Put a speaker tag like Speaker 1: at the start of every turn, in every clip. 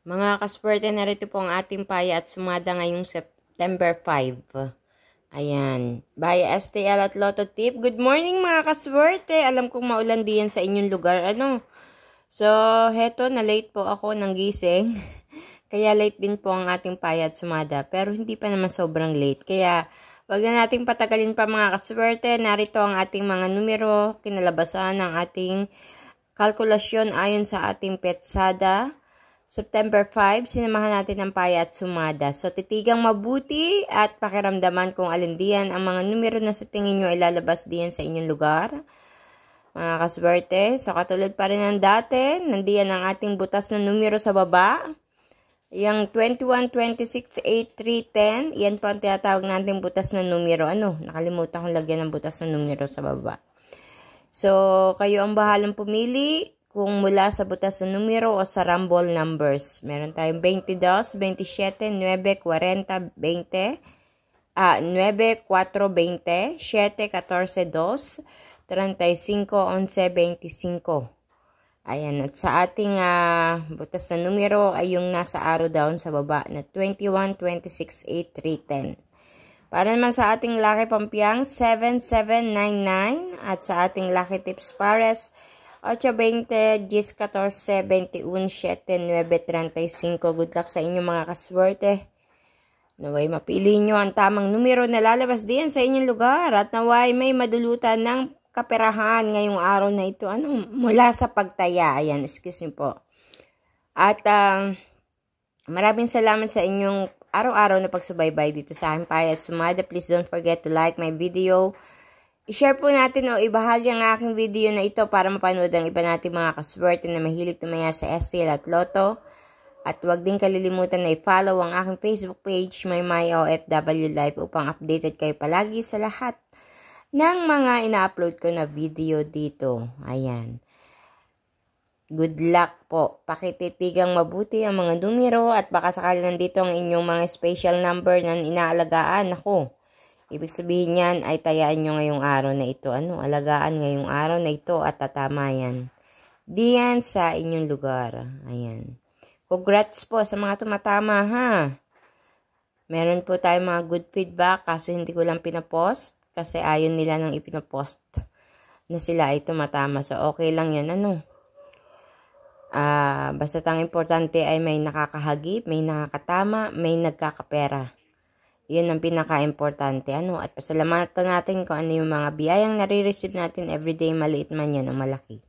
Speaker 1: Mga kaswerte, narito po ang ating paya at sumada ngayong September 5. Ayan. By STL at Lotto Tip. Good morning mga kaswerte. Alam kong maulan diyan sa inyong lugar. So, heto na late po ako ng gising. Kaya late din po ang ating paya at sumada. Pero hindi pa naman sobrang late. Kaya wag na nating patagalin pa mga kaswerte. Narito ang ating mga numero. Kinalabasan ng ating kalkulasyon ayon sa ating petsada. September 5, sinamahan natin ang paya at sumada. So, titigang mabuti at pakiramdaman kung alin diyan ang mga numero na sa tingin nyo ay lalabas diyan sa inyong lugar. Mga kaswerte, so katulad pa rin ng dati, nandiyan ang ating butas na numero sa baba. Yung 21, 26, 8, 3, 10, yan po ang tinatawag natin butas na numero. Nakalimutan kong lagyan ng butas na numero sa baba. So, kayo ang bahalang pumili kung mula sa butas na numero o sa rumble numbers. Meron tayong 22, 27, 9, 40, 20, 9, 4, 20, 7, 14, 2, 35, 11, 25. Ayan, at sa ating butas na numero ay yung nasa arrow down sa baba na 21, 26, 8, 3, 10. Para naman sa ating Lucky Pampiang, 7799 at sa ating Lucky Tips Pares, 8, 20, 10, 14, 21, 7, 9, 35. Good luck sa inyo mga kaswerte. Naway mapili nyo ang tamang numero na lalabas din sa inyong lugar at naway may madulutan ng kaperahan ngayong araw na ito. Mula sa pagtaya. Ayan, excuse me po. At maraming salamat sa inyong araw-araw na pagsubaybay dito sa aking paya at sumada. Please don't forget to like my video. I-share po natin o ibahagi ang aking video na ito para mapanood ang iba natin mga kaswerte na mahilig tumaya sa STL at Lotto. At huwag din kalilimutan na i-follow ang aking Facebook page, My OFW Live, upang updated kayo palagi sa lahat ng mga ina-upload ko na video dito. Ayan. Good luck po. Pakititigang mabuti ang mga numero at baka sakali nandito ang inyong mga special number na inaalagaan. Ako. Ibig sabihin yan ay tayaan nyo ngayong araw na ito. Alagaan ngayong araw na ito at tatama yan. Diyan sa inyong lugar. Ayan. Congrats po sa mga tumatama ha. Meron po tayong mga good feedback kaso hindi ko lang pinapost kasi ayon nila nang ipinapost na sila ay tumatama. So okay lang yan basta ang importante ay may nakakahagip, may nakakatama, may nagkakapera. Yun ang pinaka-importante. At pasalamatan natin kung ano yung mga biyayang nare-receive natin everyday, maliit man yan o malaki.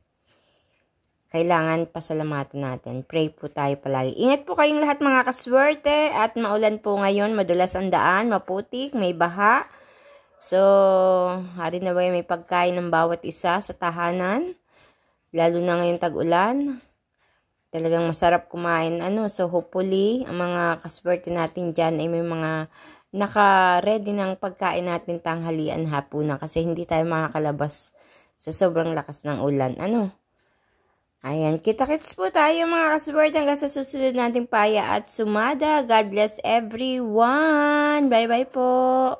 Speaker 1: Kailangan pasalamatan natin. Pray po tayo palagi. Ingat po kayong lahat mga kaswerte at maulan po ngayon, madulas ang daan, maputik, may baha. So, hari na ba may pagkain ng bawat isa sa tahanan? Lalo na ngayong tag-ulan. Talagang masarap kumain. So, hopefully, ang mga kaswerte natin dyan ay may mga naka-ready ng pagkain natin tanghalian hapunan kasi hindi tayo makakalabas sa sobrang lakas ng ulan. Ayan, kita-kits po tayo mga kaswerte hanggang sa susunod nating paya at sumada. God bless everyone. Bye-bye po.